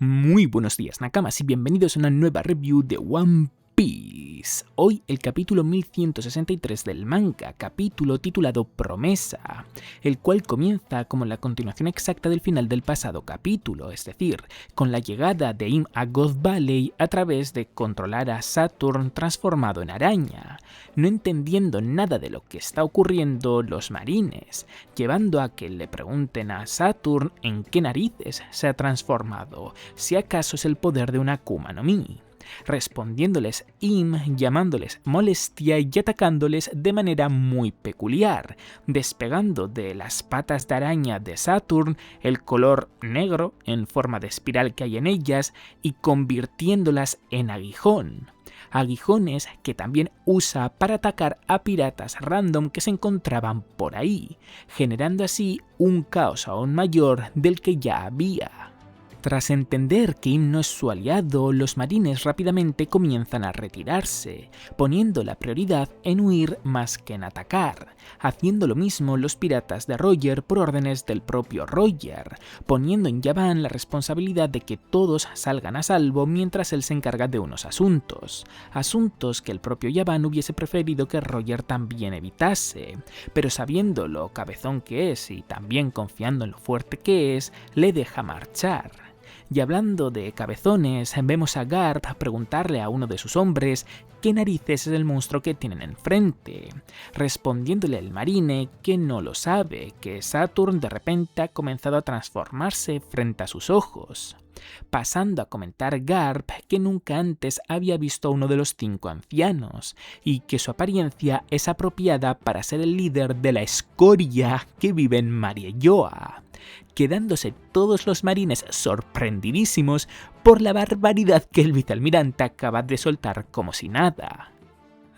Muy buenos días, Nakamas, y bienvenidos a una nueva review de One Piece. Hoy el capítulo 1163 del manga, capítulo titulado Promesa, el cual comienza como la continuación exacta del final del pasado capítulo, es decir, con la llegada de Im a God Valley a través de controlar a Saturn transformado en araña, no entendiendo nada de lo que está ocurriendo los marines, llevando a que le pregunten a Saturn en qué narices se ha transformado, si acaso es el poder de una Akuma no Mi. Respondiéndoles Im, llamándoles molestia y atacándoles de manera muy peculiar, despegando de las patas de araña de Saturn el color negro en forma de espiral que hay en ellas y convirtiéndolas en aguijón. Aguijones que también usa para atacar a piratas random que se encontraban por ahí, generando así un caos aún mayor del que ya había. Tras entender que Im no es su aliado, los marines rápidamente comienzan a retirarse, poniendo la prioridad en huir más que en atacar, haciendo lo mismo los piratas de Roger por órdenes del propio Roger, poniendo en Yaban la responsabilidad de que todos salgan a salvo mientras él se encarga de unos asuntos que el propio Yaban hubiese preferido que Roger también evitase, pero sabiendo lo cabezón que es y también confiando en lo fuerte que es, le deja marchar. Y hablando de cabezones, vemos a Garp preguntarle a uno de sus hombres qué narices es el monstruo que tienen enfrente, respondiéndole el marine que no lo sabe, que Saturn de repente ha comenzado a transformarse frente a sus ojos, pasando a comentar Garp que nunca antes había visto a uno de los 5 ancianos y que su apariencia es apropiada para ser el líder de la escoria que vive en Mariejoa, quedándose todos los marines sorprendidísimos por la barbaridad que el vicealmirante acaba de soltar como si nada.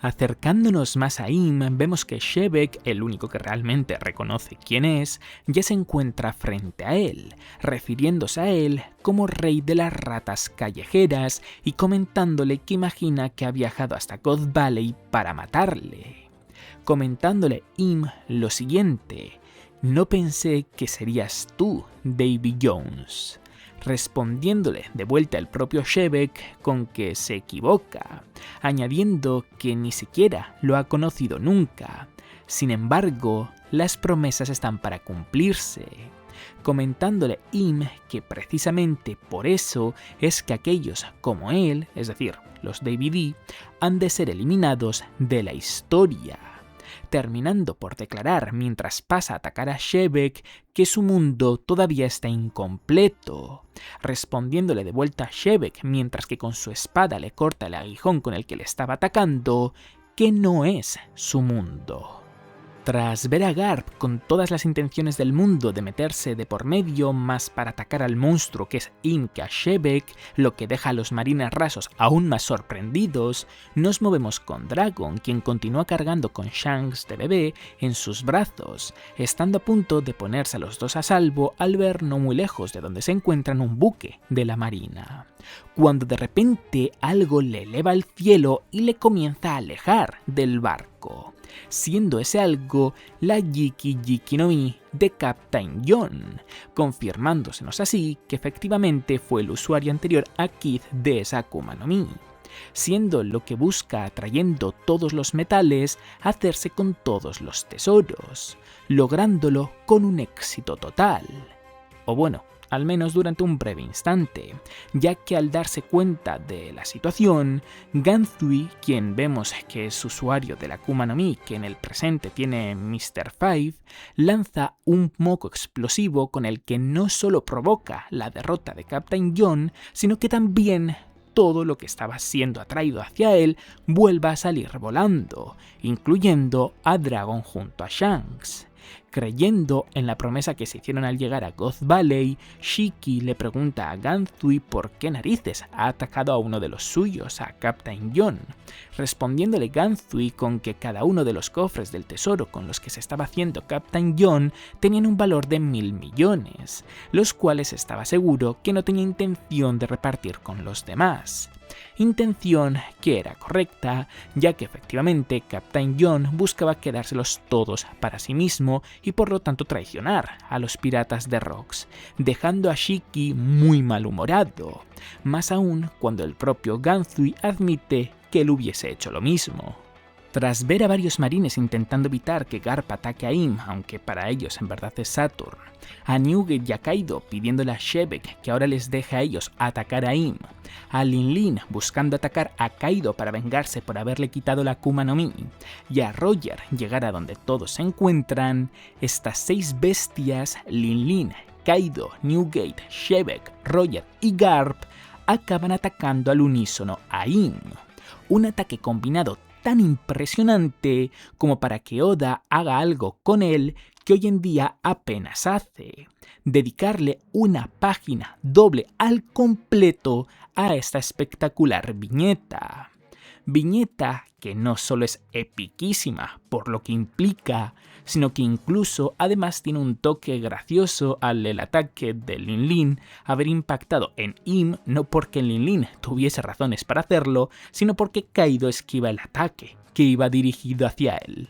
Acercándonos más a Im, vemos que Shebek, el único que realmente reconoce quién es, ya se encuentra frente a él, refiriéndose a él como rey de las ratas callejeras y comentándole que imagina que ha viajado hasta God Valley para matarle. Comentándole Im lo siguiente: "No pensé que serías tú, Davy Jones", respondiéndole de vuelta el propio Shebek con que se equivoca, añadiendo que ni siquiera lo ha conocido nunca. Sin embargo, las promesas están para cumplirse, comentándole Im que precisamente por eso es que aquellos como él, es decir, los Davy D, han de ser eliminados de la historia, terminando por declarar mientras pasa a atacar a Shebek que su mundo todavía está incompleto, respondiéndole de vuelta a Shebek mientras que con su espada le corta el aguijón con el que le estaba atacando, que no es su mundo. Tras ver a Garp con todas las intenciones del mundo de meterse de por medio más para atacar al monstruo que es Im que a Shebek, lo que deja a los marines rasos aún más sorprendidos, nos movemos con Dragon, quien continúa cargando con Shanks de bebé en sus brazos, estando a punto de ponerse a los dos a salvo al ver no muy lejos de donde se encuentran un buque de la marina, cuando de repente algo le eleva al cielo y le comienza a alejar del barco, siendo ese algo la Jiki Jiki no Mi de Captain John, confirmándosenos así que efectivamente fue el usuario anterior a Kid de esa Akuma no Mi, siendo lo que busca, atrayendo todos los metales, hacerse con todos los tesoros, lográndolo con un éxito total. O bueno, al menos durante un breve instante, ya que al darse cuenta de la situación, Ganzui, quien vemos que es usuario de la Akuma no Mi que en el presente tiene Mr. Five, lanza un moco explosivo con el que no solo provoca la derrota de Captain John, sino que también todo lo que estaba siendo atraído hacia él vuelva a salir volando, incluyendo a Dragon junto a Shanks. Creyendo en la promesa que se hicieron al llegar a God Valley, Shiki le pregunta a Ganzui por qué narices ha atacado a uno de los suyos, a Captain John, respondiéndole Ganzui con que cada uno de los cofres del tesoro con los que se estaba haciendo Captain John tenían un valor de 1000 millones, los cuales estaba seguro que no tenía intención de repartir con los demás, Intención que era correcta, ya que efectivamente Captain John buscaba quedárselos todos para sí mismo y por lo tanto traicionar a los piratas de Rocks, dejando a Shiki muy malhumorado, más aún cuando el propio Ganzui admite que él hubiese hecho lo mismo. Tras ver a varios marines intentando evitar que Garp ataque a Im, aunque para ellos en verdad es Saturn, a Newgate y a Kaido pidiéndole a Shebek que ahora les deje a ellos atacar a Im, a Lin Lin buscando atacar a Kaido para vengarse por haberle quitado la Akuma no Mi, y a Roger llegar a donde todos se encuentran, estas 6 bestias, Lin Lin, Kaido, Newgate, Shebek, Roger y Garp, acaban atacando al unísono a Im. Un ataque combinado tan impresionante como para que Oda haga algo con él que hoy en día apenas hace: dedicarle una página doble al completo a esta espectacular viñeta. Viñeta que no solo es epiquísima por lo que implica, sino que incluso además tiene un toque gracioso al el ataque de Lin Lin haber impactado en Im, no porque Lin Lin tuviese razones para hacerlo, sino porque Kaido esquiva el ataque que iba dirigido hacia él.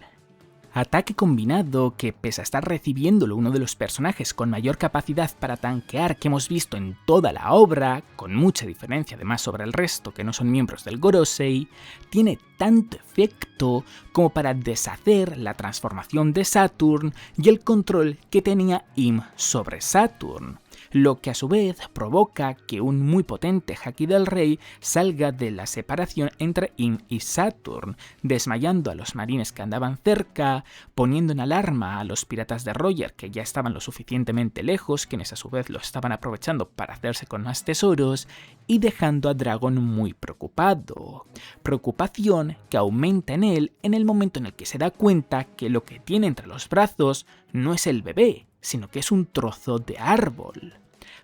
Ataque combinado que, pese a estar recibiéndolo uno de los personajes con mayor capacidad para tanquear que hemos visto en toda la obra, con mucha diferencia además sobre el resto que no son miembros del Gorosei, tiene tanto efecto como para deshacer la transformación de Saturn y el control que tenía Im sobre Saturn, lo que a su vez provoca que un muy potente Haki del Rey salga de la separación entre Im y Saturn, desmayando a los marines que andaban cerca, poniendo en alarma a los piratas de Roger que ya estaban lo suficientemente lejos, quienes a su vez lo estaban aprovechando para hacerse con más tesoros, y dejando a Dragon muy preocupado. Preocupación que aumenta en él en el momento en el que se da cuenta que lo que tiene entre los brazos no es el bebé, sino que es un trozo de árbol,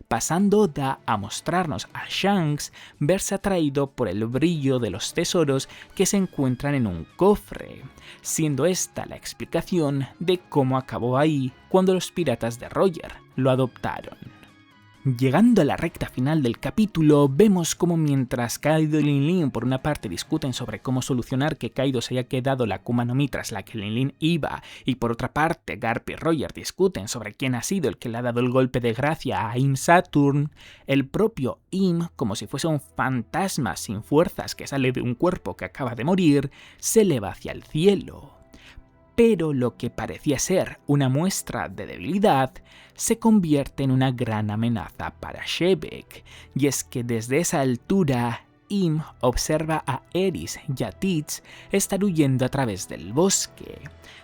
pasando Oda a mostrarnos a Shanks verse atraído por el brillo de los tesoros que se encuentran en un cofre, siendo esta la explicación de cómo acabó ahí cuando los piratas de Roger lo adoptaron. Llegando a la recta final del capítulo, vemos como mientras Kaido y Lin Lin por una parte discuten sobre cómo solucionar que Kaido se haya quedado la Akuma no Mi tras la que Lin Lin iba, y por otra parte Garp y Roger discuten sobre quién ha sido el que le ha dado el golpe de gracia a Im Saturn, el propio Im, como si fuese un fantasma sin fuerzas que sale de un cuerpo que acaba de morir, se eleva hacia el cielo. Pero lo que parecía ser una muestra de debilidad se convierte en una gran amenaza para Shebek, y es que desde esa altura Im observa a Eris y a Teach estar huyendo a través del bosque,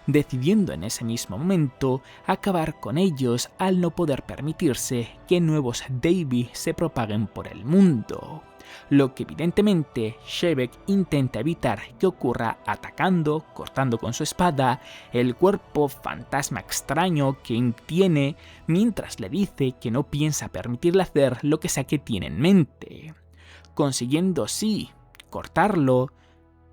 decidiendo en ese mismo momento acabar con ellos al no poder permitirse que nuevos Davy se propaguen por el mundo, lo que evidentemente Shebek intenta evitar que ocurra atacando, cortando con su espada, el cuerpo fantasma extraño que Im tiene, mientras le dice que no piensa permitirle hacer lo que sea que tiene en mente, consiguiendo sí cortarlo,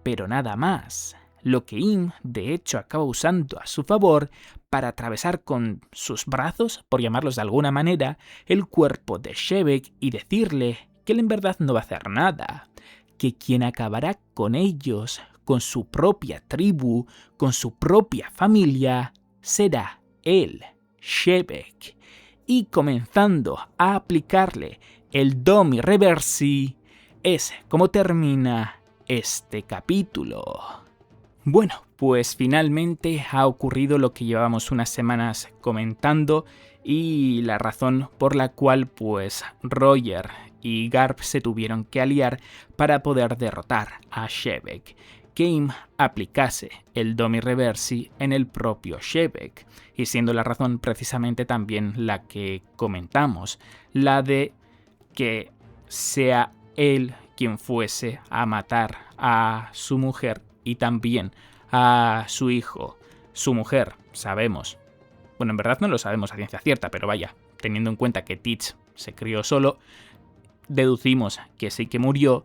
pero nada más, lo que Im de hecho acaba usando a su favor para atravesar con sus brazos, por llamarlos de alguna manera, el cuerpo de Shebek y decirle que él en verdad no va a hacer nada, que quien acabará con ellos, con su propia tribu, con su propia familia, será él, Shebek, y comenzando a aplicarle el Domi Reversi, es como termina este capítulo. Bueno, pues finalmente ha ocurrido lo que llevábamos unas semanas comentando y la razón por la cual pues Roger y Garp se tuvieron que aliar para poder derrotar a Shebek, que Im aplicase el Domi Reversi en el propio Shebek, y siendo la razón precisamente también la que comentamos, la de que sea él quien fuese a matar a su mujer y también a su hijo. Su mujer, sabemos, bueno, en verdad no lo sabemos a ciencia cierta, pero vaya, teniendo en cuenta que Teach se crió solo, deducimos que sí que murió,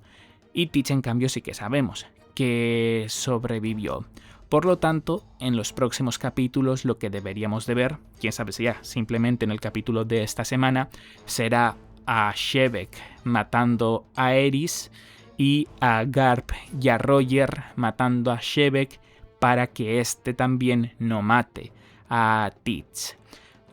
y Teach en cambio sí que sabemos que sobrevivió. Por lo tanto, en los próximos capítulos lo que deberíamos de ver, quién sabe si ya simplemente en el capítulo de esta semana, será a Shebek matando a Eris y a Garp y a Roger matando a Shevek para que éste también no mate a Teach.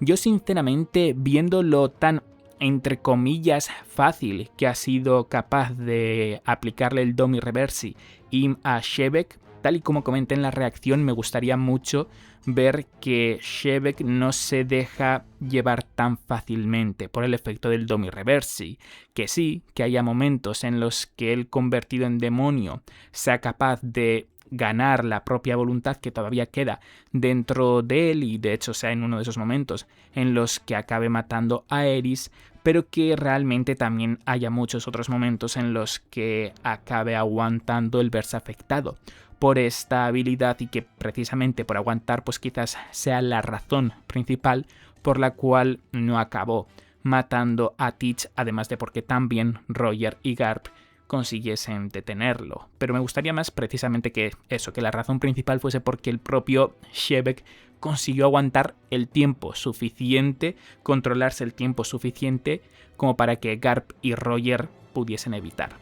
Yo sinceramente, viéndolo tan entre comillas fácil que ha sido capaz de aplicarle el Domi Reversi Im a Shevek, tal y como comenté en la reacción, me gustaría mucho ver que Shevek no se deja llevar tan fácilmente por el efecto del Domi Reversi, que sí, que haya momentos en los que él convertido en demonio sea capaz de ganar la propia voluntad que todavía queda dentro de él, y de hecho sea en uno de esos momentos en los que acabe matando a Eris, pero que realmente también haya muchos otros momentos en los que acabe aguantando el verse afectado por esta habilidad, y que precisamente por aguantar pues quizás sea la razón principal por la cual no acabó matando a Teach, además de porque también Roger y Garp consiguiesen detenerlo. Pero me gustaría más precisamente que eso, que la razón principal fuese porque el propio Shevek consiguió aguantar el tiempo suficiente, controlarse el tiempo suficiente como para que Garp y Roger pudiesen evitar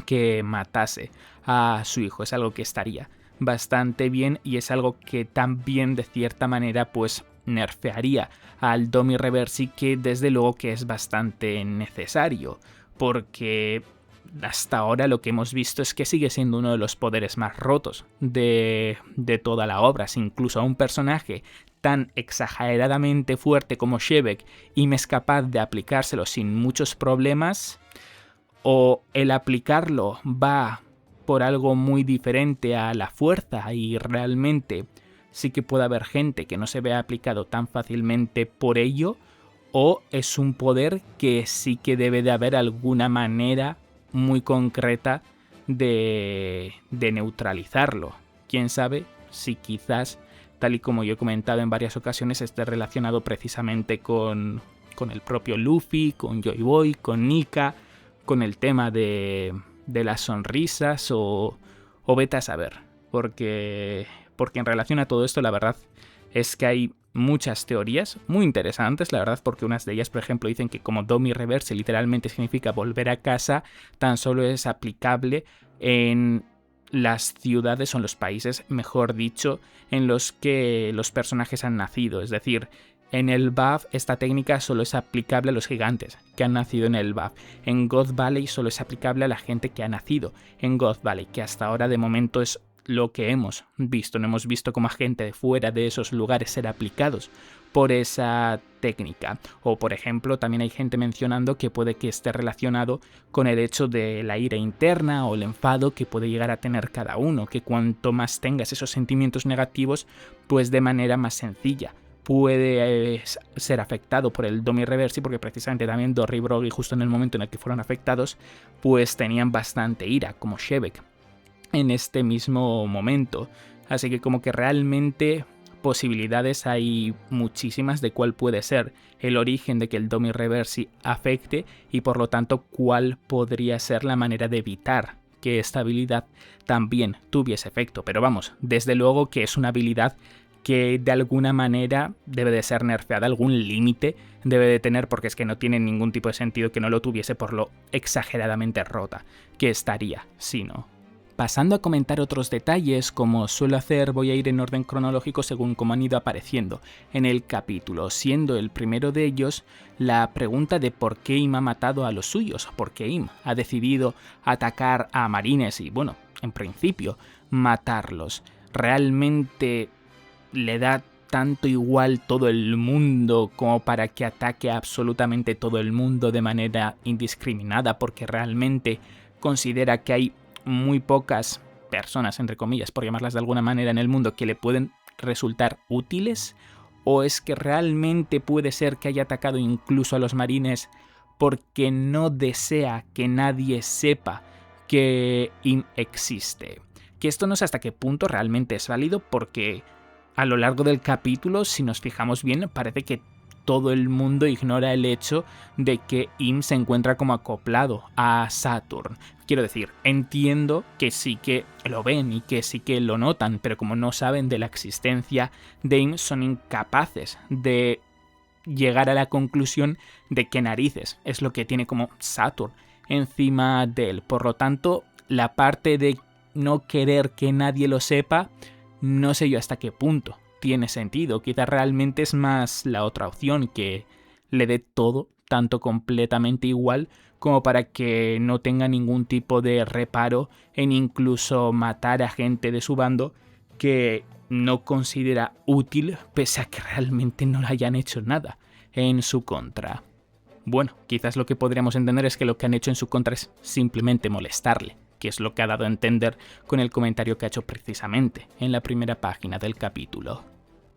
que matase a su hijo. Es algo que estaría bastante bien y es algo que también de cierta manera pues nerfearía al Domi Reversi, que desde luego que es bastante necesario, porque hasta ahora lo que hemos visto es que sigue siendo uno de los poderes más rotos de toda la obra. Si incluso a un personaje tan exageradamente fuerte como Shevek y me es capaz de aplicárselo sin muchos problemas, o el aplicarlo va por algo muy diferente a la fuerza y realmente sí que puede haber gente que no se vea aplicado tan fácilmente por ello, o es un poder que sí que debe de haber alguna manera muy concreta de neutralizarlo. Quién sabe si quizás, tal y como yo he comentado en varias ocasiones, esté relacionado precisamente con el propio Luffy, con Joy Boy, con Nika, con el tema de las sonrisas, o vete a saber, porque en relación a todo esto la verdad es que hay muchas teorías muy interesantes, la verdad, porque unas de ellas, por ejemplo, dicen que como Domi Reverse literalmente significa volver a casa, tan solo es aplicable en las ciudades o en los países, mejor dicho, en los que los personajes han nacido. Es decir, en el BAF esta técnica solo es aplicable a los gigantes que han nacido en el BAF. En God Valley solo es aplicable a la gente que ha nacido en God Valley, que hasta ahora de momento es lo que hemos visto. No hemos visto cómo gente de fuera de esos lugares ser aplicados por esa técnica. O por ejemplo, también hay gente mencionando que puede que esté relacionado con el hecho de la ira interna o el enfado que puede llegar a tener cada uno, que cuanto más tengas esos sentimientos negativos, pues de manera más sencilla puede ser afectado por el Domi Reversi, porque precisamente también Dory y Brogy, justo en el momento en el que fueron afectados, pues tenían bastante ira, como Shevek en este mismo momento. Así que como que realmente posibilidades hay muchísimas de cuál puede ser el origen de que el Domi Reversi afecte, y por lo tanto cuál podría ser la manera de evitar que esta habilidad también tuviese efecto. Pero vamos, desde luego que es una habilidad que de alguna manera debe de ser nerfeada, algún límite debe de tener, porque es que no tiene ningún tipo de sentido que no lo tuviese por lo exageradamente rota que estaría si no. Pasando a comentar otros detalles, como suelo hacer, voy a ir en orden cronológico según cómo han ido apareciendo en el capítulo, siendo el primero de ellos la pregunta de por qué Im ha matado a los suyos, por qué Im ha decidido atacar a marines y, bueno, en principio, matarlos. ¿Realmente le da tanto igual todo el mundo como para que ataque a absolutamente todo el mundo de manera indiscriminada, porque realmente considera que hay muy pocas personas, entre comillas, por llamarlas de alguna manera, en el mundo que le pueden resultar útiles? ¿O es que realmente puede ser que haya atacado incluso a los marines porque no desea que nadie sepa que Im existe? Que esto no sé hasta qué punto realmente es válido, porque a lo largo del capítulo, si nos fijamos bien, parece que todo el mundo ignora el hecho de que Im se encuentra como acoplado a Saturn. Quiero decir, entiendo que sí que lo ven y que sí que lo notan, pero como no saben de la existencia de Im, son incapaces de llegar a la conclusión de qué narices es lo que tiene como Saturn encima de él. Por lo tanto, la parte de no querer que nadie lo sepa, no sé yo hasta qué punto tiene sentido. Quizás realmente es más la otra opción, que le dé todo tanto completamente igual como para que no tenga ningún tipo de reparo en incluso matar a gente de su bando que no considera útil, pese a que realmente no le hayan hecho nada en su contra. Bueno, quizás lo que podríamos entender es que lo que han hecho en su contra es simplemente molestarle, que es lo que ha dado a entender con el comentario que ha hecho precisamente en la primera página del capítulo.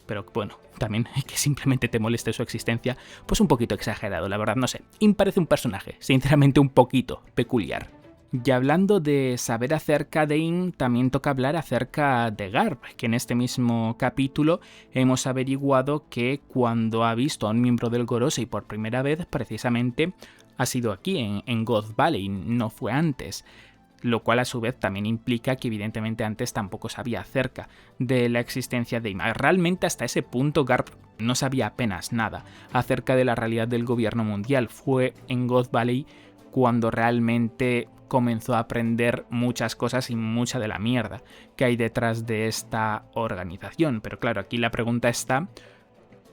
Pero bueno, también que simplemente te moleste su existencia, pues un poquito exagerado, la verdad, no sé. Im parece un personaje, sinceramente un poquito peculiar. Y hablando de saber acerca de Im, también toca hablar acerca de Garp, que en este mismo capítulo hemos averiguado que cuando ha visto a un miembro del Gorosei por primera vez, precisamente ha sido aquí, en God Valley, no fue antes. Lo cual a su vez también implica que evidentemente antes tampoco sabía acerca de la existencia de Im. Realmente hasta ese punto Garp no sabía apenas nada acerca de la realidad del gobierno mundial. Fue en God Valley cuando realmente comenzó a aprender muchas cosas y mucha de la mierda que hay detrás de esta organización. Pero claro, aquí la pregunta está...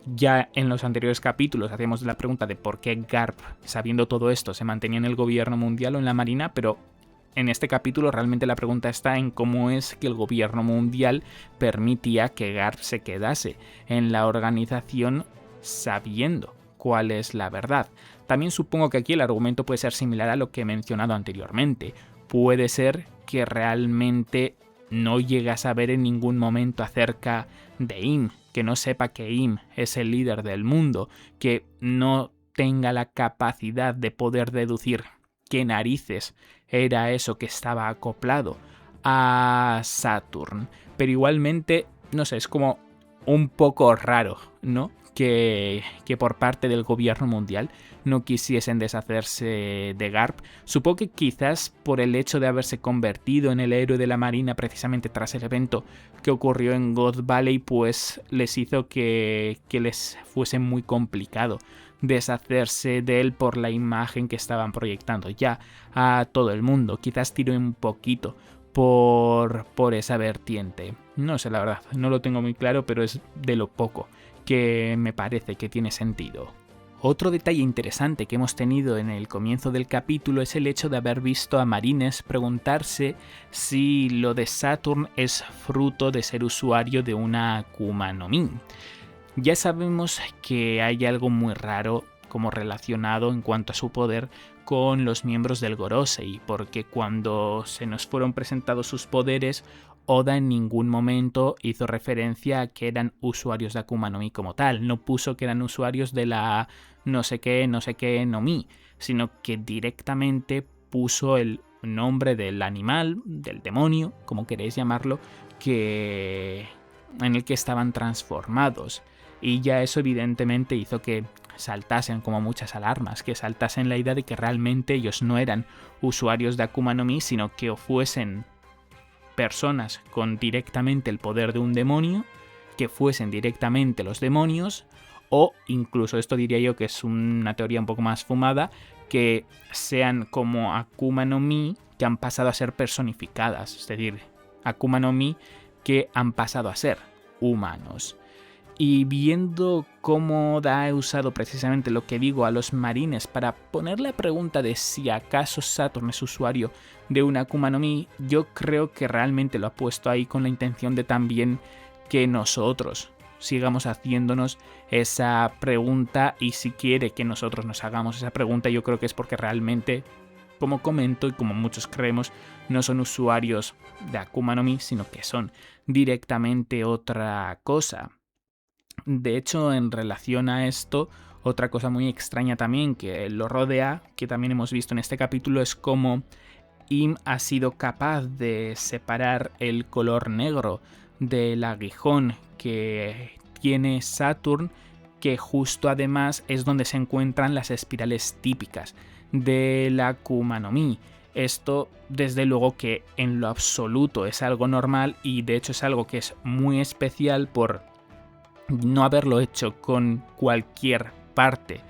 Ya en los anteriores capítulos hacíamos la pregunta de por qué Garp, sabiendo todo esto, se mantenía en el gobierno mundial o en la marina, pero en este capítulo realmente la pregunta está en cómo es que el gobierno mundial permitía que Garp se quedase en la organización sabiendo cuál es la verdad. También supongo que aquí el argumento puede ser similar a lo que he mencionado anteriormente. Puede ser que realmente no llegue a saber en ningún momento acerca de Im, que no sepa que Im es el líder del mundo, que no tenga la capacidad de poder deducir qué narices era eso que estaba acoplado a Saturn. Pero igualmente, no sé, es como un poco raro, ¿no? Que por parte del gobierno mundial no quisiesen deshacerse de Garp. Supongo que quizás por el hecho de haberse convertido en el héroe de la marina precisamente tras el evento que ocurrió en God Valley, pues les hizo que les fuese muy complicado deshacerse de él por la imagen que estaban proyectando ya a todo el mundo. Quizás tiró un poquito por esa vertiente. No sé, la verdad, no lo tengo muy claro, pero es de lo poco que me parece que tiene sentido. Otro detalle interesante que hemos tenido en el comienzo del capítulo es el hecho de haber visto a marines preguntarse si lo de Saturn es fruto de ser usuario de una Akuma no Mi. Ya sabemos que hay algo muy raro como relacionado en cuanto a su poder con los miembros del Gorosei, porque cuando se nos fueron presentados sus poderes, Oda en ningún momento hizo referencia a que eran usuarios de Akuma no Mi como tal, no puso que eran usuarios de la no sé qué no Mi, sino que directamente puso el nombre del animal, del demonio, como queréis llamarlo, en el que estaban transformados. Y ya eso evidentemente hizo que saltasen como muchas alarmas, que saltasen la idea de que realmente ellos no eran usuarios de Akuma no Mi, sino que o fuesen personas con directamente el poder de un demonio, que fuesen directamente los demonios, o incluso, esto diría yo que es una teoría un poco más fumada, que sean como Akuma no Mi que han pasado a ser personificadas, es decir, Akuma no Mi que han pasado a ser humanos. Y viendo cómo Oda ha usado precisamente lo que digo a los marines para poner la pregunta de si acaso Saturn es usuario de una Akuma no Mi, yo creo que realmente lo ha puesto ahí con la intención de también que nosotros sigamos haciéndonos esa pregunta, y si quiere que nosotros nos hagamos esa pregunta, yo creo que es porque realmente, como comento y como muchos creemos, no son usuarios de Akuma no Mi, sino que son directamente otra cosa. De hecho, en relación a esto, otra cosa muy extraña también que lo rodea, que también hemos visto en este capítulo, es cómo Im ha sido capaz de separar el color negro del aguijón que tiene Saturn, que justo además es donde se encuentran las espirales típicas de la Akuma no Mi. Esto, desde luego que en lo absoluto es algo normal, y de hecho es algo que es muy especial por no haberlo hecho con cualquier parte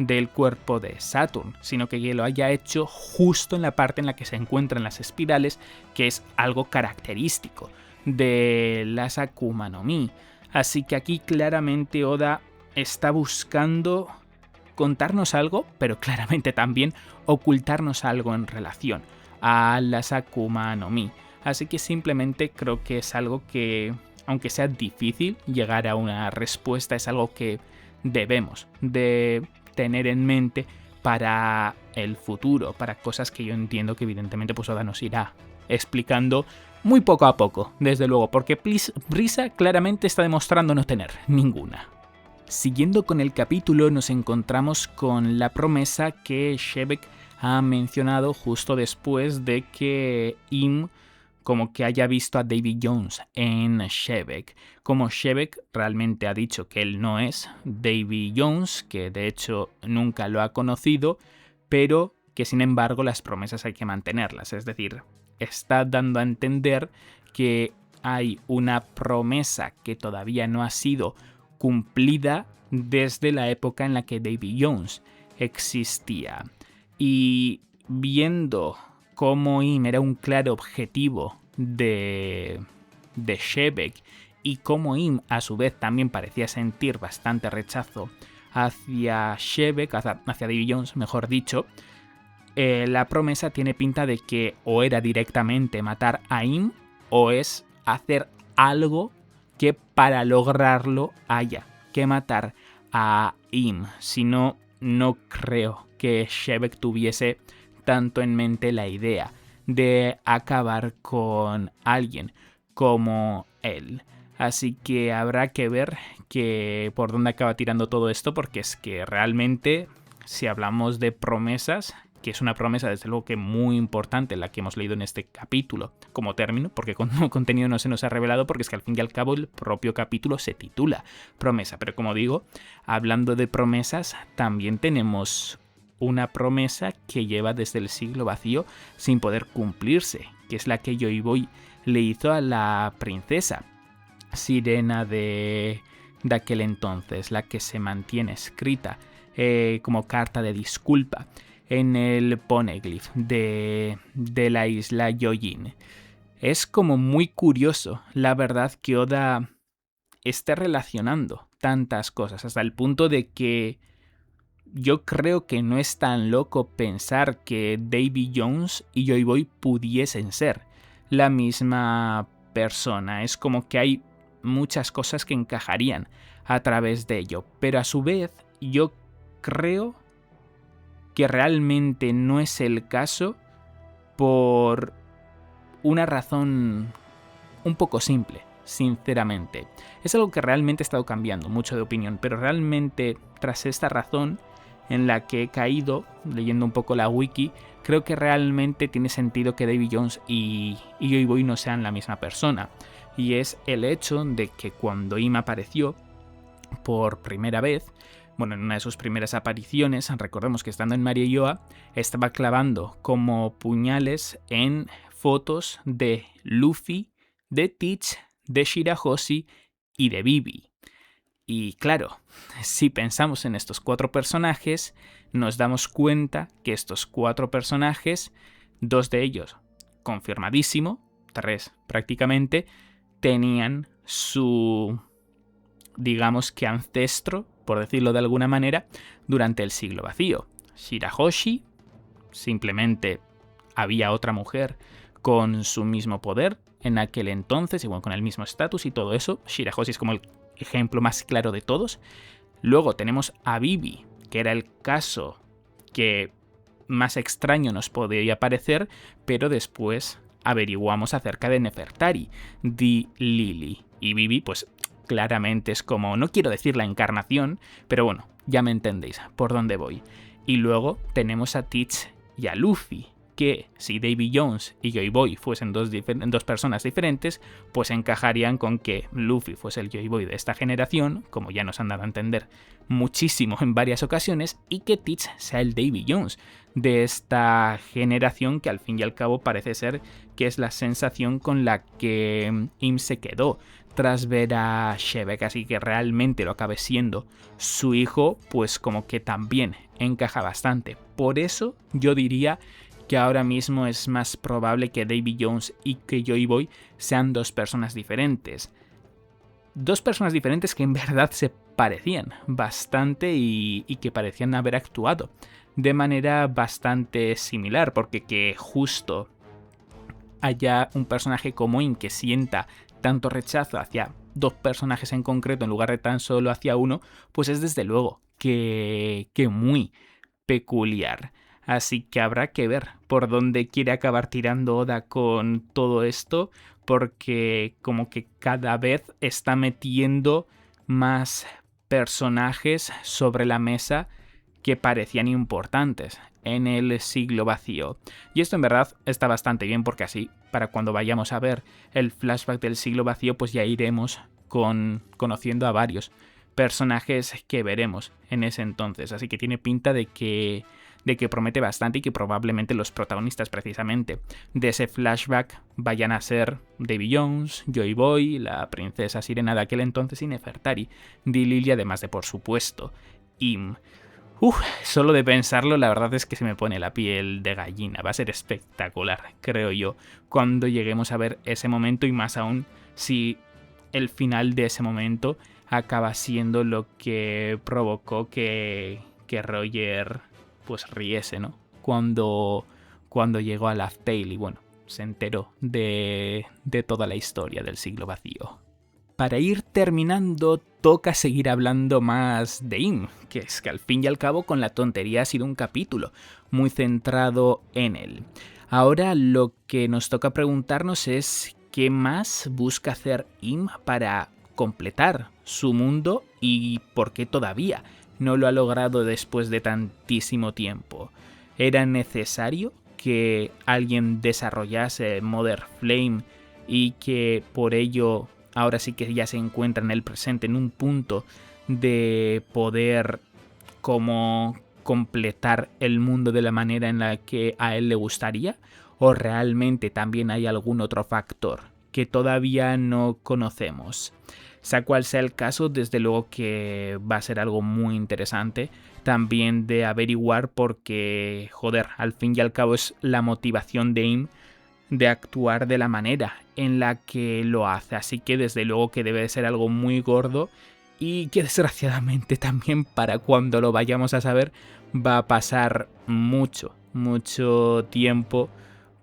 del cuerpo de Saturn, sino que lo haya hecho justo en la parte en la que se encuentran las espirales, que es algo característico de las Akuma no Mi. Así que aquí claramente Oda está buscando contarnos algo, pero claramente también ocultarnos algo en relación a las Akuma no Mi. Así que simplemente creo que es algo que, aunque sea difícil llegar a una respuesta, es algo que debemos de tener en mente para el futuro, para cosas que yo entiendo que evidentemente pues Oda nos irá explicando muy poco a poco, desde luego, porque prisa claramente está demostrando no tener ninguna. Siguiendo con el capítulo, nos encontramos con la promesa que Shebek ha mencionado justo después de que Im como que haya visto a Davy Jones en Shebek. Como Shebek realmente ha dicho que él no es Davy Jones, que de hecho nunca lo ha conocido, pero que sin embargo las promesas hay que mantenerlas. Es decir, está dando a entender que hay una promesa que todavía no ha sido cumplida desde la época en la que Davy Jones existía. Y viendo cómo Im era un claro objetivo de Shebek y cómo Im a su vez también parecía sentir bastante rechazo hacia Shebek, hacia Davy Jones, mejor dicho, la promesa tiene pinta de que o era directamente matar a Im o es hacer algo que para lograrlo haya que matar a Im. Si no, no creo que Shebek tuviese tanto en mente la idea de acabar con alguien como él. Así que habrá que ver por dónde acaba tirando todo esto, porque es que realmente, si hablamos de promesas, que es una promesa desde luego que muy importante la que hemos leído en este capítulo como término, porque como contenido no se nos ha revelado, porque es que al fin y al cabo el propio capítulo se titula promesa. Pero como digo, hablando de promesas, también tenemos una promesa que lleva desde el siglo vacío sin poder cumplirse, que es la que Joy Boy le hizo a la princesa Sirena de aquel entonces, la que se mantiene escrita como carta de disculpa en el poneglyph de la isla Yojin. Es como muy curioso, la verdad, que Oda esté relacionando tantas cosas, hasta el punto de que yo creo que no es tan loco pensar que Davy Jones y Joy Boy pudiesen ser la misma persona. Es como que hay muchas cosas que encajarían a través de ello, pero a su vez yo creo que realmente no es el caso por una razón un poco simple, sinceramente. Es algo que realmente he estado cambiando mucho de opinión, pero realmente tras esta razón en la que he caído, leyendo un poco la wiki, creo que realmente tiene sentido que Davy Jones y Joy Boy no sean la misma persona. Y es el hecho de que cuando Im apareció por primera vez, bueno, en una de sus primeras apariciones, recordemos que estando en Marieyoa, estaba clavando como puñales en fotos de Luffy, de Teach, de Shirahoshi y de Vivi. Y claro, si pensamos en estos 4 personajes, nos damos cuenta que estos 4 personajes, 2 de ellos confirmadísimo, 3 prácticamente, tenían su, digamos que ancestro, por decirlo de alguna manera, durante el siglo vacío. Shirahoshi, simplemente había otra mujer con su mismo poder en aquel entonces, igual con el mismo estatus y todo eso. Shirahoshi es como el ejemplo más claro de todos. Luego tenemos a Vivi, que era el caso que más extraño nos podría parecer, pero después averiguamos acerca de Nefertari, Di Lili. Y Vivi, pues claramente es como, no quiero decir la encarnación, pero bueno, ya me entendéis por dónde voy. Y luego tenemos a Teach y a Luffy, que si Davy Jones y Joy Boy fuesen dos personas diferentes, pues encajarían con que Luffy fuese el Joy Boy de esta generación, como ya nos han dado a entender muchísimo en varias ocasiones, y que Teach sea el Davy Jones de esta generación, que al fin y al cabo parece ser que es la sensación con la que Im se quedó tras ver a Shebeck, así que realmente lo acabe siendo su hijo, pues como que también encaja bastante. Por eso yo diría que ahora mismo es más probable que Davy Jones y que Joy Boy sean dos personas diferentes. Dos personas diferentes que en verdad se parecían bastante y que parecían haber actuado de manera bastante similar, porque que justo haya un personaje como Im que sienta tanto rechazo hacia dos personajes en concreto en lugar de tan solo hacia uno, pues es desde luego que muy peculiar. Así que habrá que ver por dónde quiere acabar tirando Oda con todo esto, porque como que cada vez está metiendo más personajes sobre la mesa que parecían importantes en el siglo vacío. Y esto en verdad está bastante bien, porque así, para cuando vayamos a ver el flashback del siglo vacío, pues ya iremos conociendo a varios personajes que veremos en ese entonces. Así que tiene pinta de que promete bastante, y que probablemente los protagonistas precisamente de ese flashback vayan a ser Davy Jones, Joy Boy, la princesa sirena de aquel entonces y Nefertari, Lil y además de, por supuesto, Im. Solo de pensarlo, la verdad es que se me pone la piel de gallina. Va a ser espectacular, creo yo, cuando lleguemos a ver ese momento, y más aún si el final de ese momento acaba siendo lo que provocó que Roger pues riese, ¿no? Cuando llegó a Laugh Tale y bueno, se enteró de toda la historia del siglo vacío. Para ir terminando, toca seguir hablando más de Im, que es que al fin y al cabo con la tontería ha sido un capítulo muy centrado en él. Ahora lo que nos toca preguntarnos es qué más busca hacer Im para completar su mundo y por qué todavía no lo ha logrado después de tantísimo tiempo. ¿Era necesario que alguien desarrollase Mother Flame y que por ello ahora sí que ya se encuentra en el presente en un punto de poder como completar el mundo de la manera en la que a él le gustaría? ¿O realmente también hay algún otro factor que todavía no conocemos? Sea cual sea el caso, desde luego que va a ser algo muy interesante también de averiguar, porque, joder, al fin y al cabo es la motivación de Im de actuar de la manera en la que lo hace. Así que desde luego que debe de ser algo muy gordo, y que desgraciadamente también para cuando lo vayamos a saber va a pasar mucho tiempo,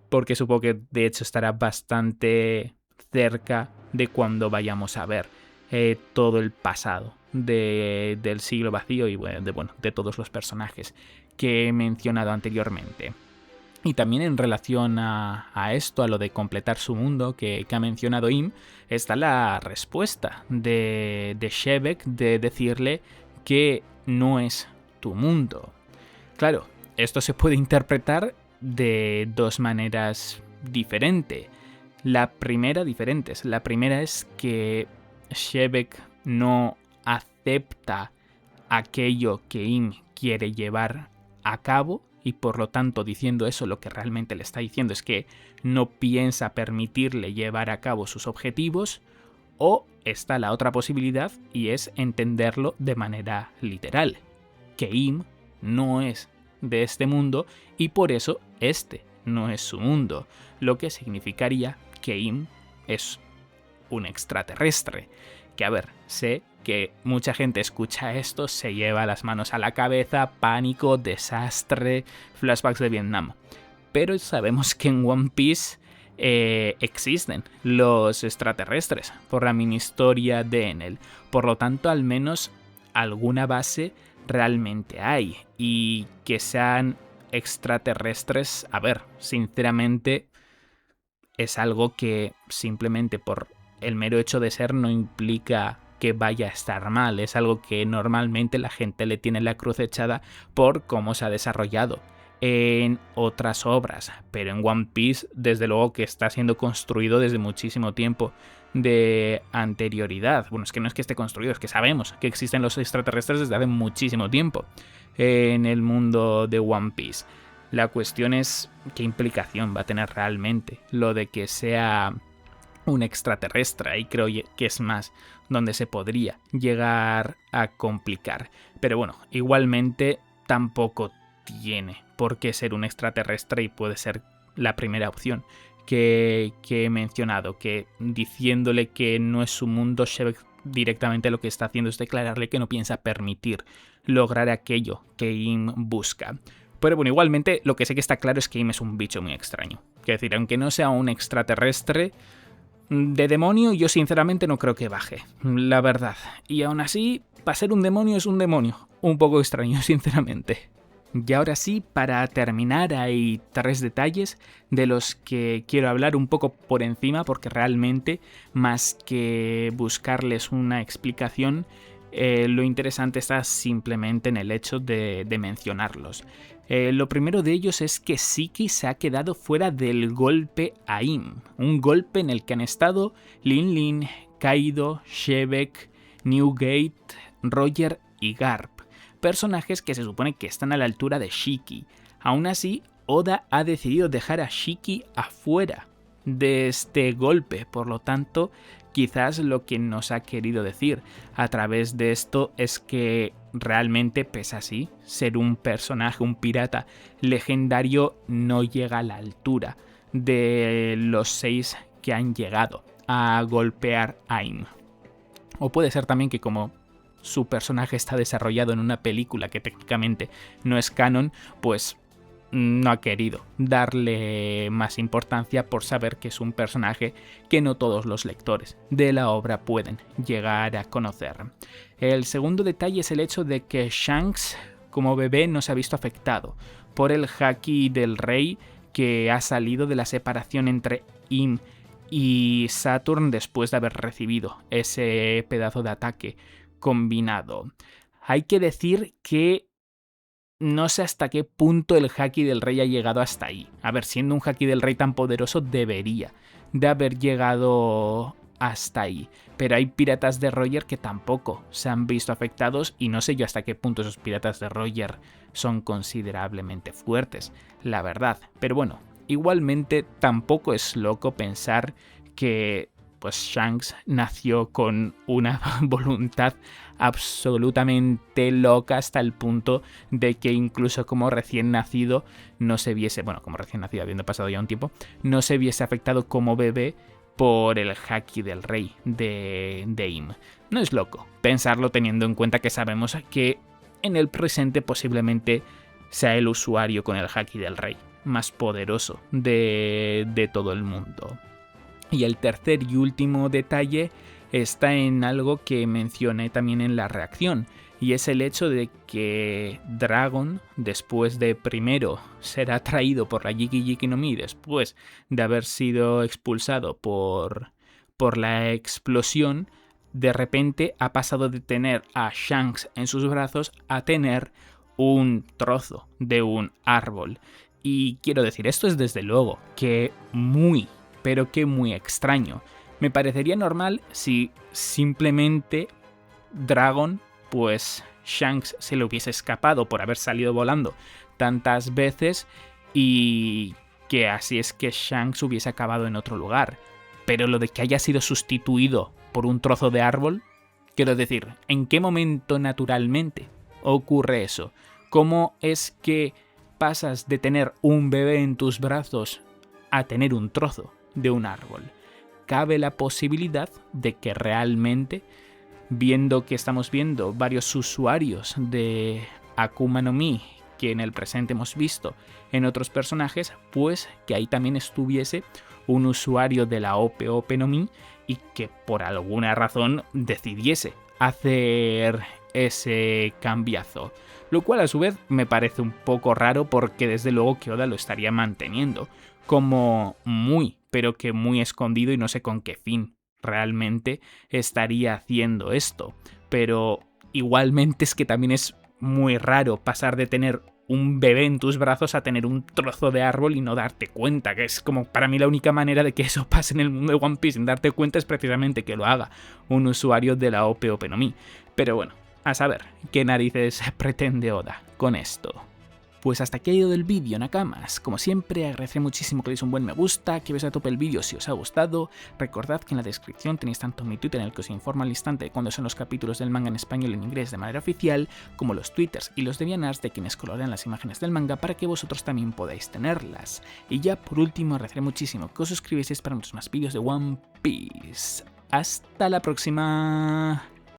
porque supongo que de hecho estará bastante cerca de cuando vayamos a ver todo el pasado del siglo vacío y bueno, de todos los personajes que he mencionado anteriormente. Y también en relación a esto, a lo de completar su mundo que ha mencionado Im, está la respuesta de Shebeck de decirle que no es tu mundo. Claro, esto se puede interpretar de dos maneras diferentes. La primera es que Shebeck no acepta aquello que Im quiere llevar a cabo, y por lo tanto, diciendo eso, lo que realmente le está diciendo es que no piensa permitirle llevar a cabo sus objetivos. O está la otra posibilidad, y es entenderlo de manera literal, que Im no es de este mundo y por eso este no es su mundo, lo que significaría que Im es un extraterrestre. Que a ver, sé que mucha gente escucha esto, se lleva las manos a la cabeza, pánico, desastre, flashbacks de Vietnam. Pero sabemos que en One Piece existen los extraterrestres por la mini historia de Enel. Por lo tanto, al menos alguna base realmente hay. Y que sean extraterrestres, a ver, sinceramente es algo que simplemente por el mero hecho de ser no implica que vaya a estar mal. Es algo que normalmente la gente le tiene la cruz echada por cómo se ha desarrollado en otras obras, pero en One Piece desde luego que está siendo construido desde muchísimo tiempo de anterioridad. Bueno, es que no es que esté construido, es que sabemos que existen los extraterrestres desde hace muchísimo tiempo en el mundo de One Piece. La cuestión es qué implicación va a tener realmente lo de que sea un extraterrestre, y creo que es más donde se podría llegar a complicar. Pero bueno, igualmente tampoco tiene por qué ser un extraterrestre y puede ser la primera opción que he mencionado, que diciéndole que no es su mundo, Shebeck directamente lo que está haciendo es declararle que no piensa permitir lograr aquello que Im busca. Pero bueno, igualmente lo que sé que está claro es que Im es un bicho muy extraño. Es decir, aunque no sea un extraterrestre, de demonio yo sinceramente no creo que baje, la verdad. Y aún así, para ser un demonio es un demonio. Un poco extraño, sinceramente. Y ahora sí, para terminar, hay 3 detalles de los que quiero hablar un poco por encima, porque realmente, más que buscarles una explicación, lo interesante está simplemente en el hecho de mencionarlos. Lo primero de ellos es que Shiki se ha quedado fuera del golpe a Im, un golpe en el que han estado Lin Lin, Kaido, Shebeck, Newgate, Roger y Garp, personajes que se supone que están a la altura de Shiki. Aún así, Oda ha decidido dejar a Shiki afuera de este golpe, por lo tanto, quizás lo que nos ha querido decir a través de esto es que realmente, pese así, ser un personaje, un pirata legendario no llega a la altura de los 6 que han llegado a golpear a Im. O puede ser también que como su personaje está desarrollado en una película que técnicamente no es canon, pues no ha querido darle más importancia por saber que es un personaje que no todos los lectores de la obra pueden llegar a conocer. El segundo detalle es el hecho de que Shanks como bebé no se ha visto afectado por el haki del rey que ha salido de la separación entre Im y Saturn después de haber recibido ese pedazo de ataque combinado. Hay que decir que no sé hasta qué punto el haki del rey ha llegado hasta ahí. A ver, siendo un haki del rey tan poderoso, debería de haber llegado hasta ahí. Pero hay piratas de Roger que tampoco se han visto afectados y no sé yo hasta qué punto esos piratas de Roger son considerablemente fuertes, la verdad. Pero bueno, igualmente tampoco es loco pensar que pues Shanks nació con una voluntad absolutamente loca hasta el punto de que incluso como recién nacido no se viese, bueno, como recién nacido habiendo pasado ya un tiempo, no se viese afectado como bebé por el haki del rey de Im. No es loco pensarlo teniendo en cuenta que sabemos que en el presente posiblemente sea el usuario con el haki del rey más poderoso de todo el mundo. Y el tercer y último detalle está en algo que mencioné también en la reacción, y es el hecho de que Dragon, después de primero ser atraído por la Jiki Jiki no Mi, después de haber sido expulsado por la explosión, de repente ha pasado de tener a Shanks en sus brazos a tener un trozo de un árbol. Y quiero decir, esto es desde luego que pero que muy extraño. Me parecería normal si simplemente Dragon, pues Shanks se le hubiese escapado por haber salido volando tantas veces y que así es que Shanks hubiese acabado en otro lugar. Pero lo de que haya sido sustituido por un trozo de árbol, quiero decir, ¿en qué momento naturalmente ocurre eso? ¿Cómo es que pasas de tener un bebé en tus brazos a tener un trozo de un árbol? Cabe la posibilidad de que realmente, viendo que estamos viendo varios usuarios de Akuma no Mi que en el presente hemos visto en otros personajes, pues que ahí también estuviese un usuario de la Ope no Mi y que por alguna razón decidiese hacer ese cambiazo. Lo cual a su vez me parece un poco raro porque desde luego que Oda lo estaría manteniendo como muy, pero que muy escondido y no sé con qué fin realmente estaría haciendo esto. Pero igualmente es que también es muy raro pasar de tener un bebé en tus brazos a tener un trozo de árbol y no darte cuenta, que es como para mí la única manera de que eso pase en el mundo de One Piece sin darte cuenta es precisamente que lo haga un usuario de la Ope no Mi. Pero bueno, a saber qué narices pretende Oda con esto. Pues hasta aquí ha ido el vídeo, Nakamas. Como siempre, agradeceré muchísimo que deis un buen me gusta, que veáis a tope el vídeo si os ha gustado. Recordad que en la descripción tenéis tanto mi Twitter en el que os informo al instante de cuándo son los capítulos del manga en español y en inglés de manera oficial, como los twitters y los devianars de quienes colorean las imágenes del manga para que vosotros también podáis tenerlas. Y ya por último, agradeceré muchísimo que os suscribáis para muchos más vídeos de One Piece. ¡Hasta la próxima!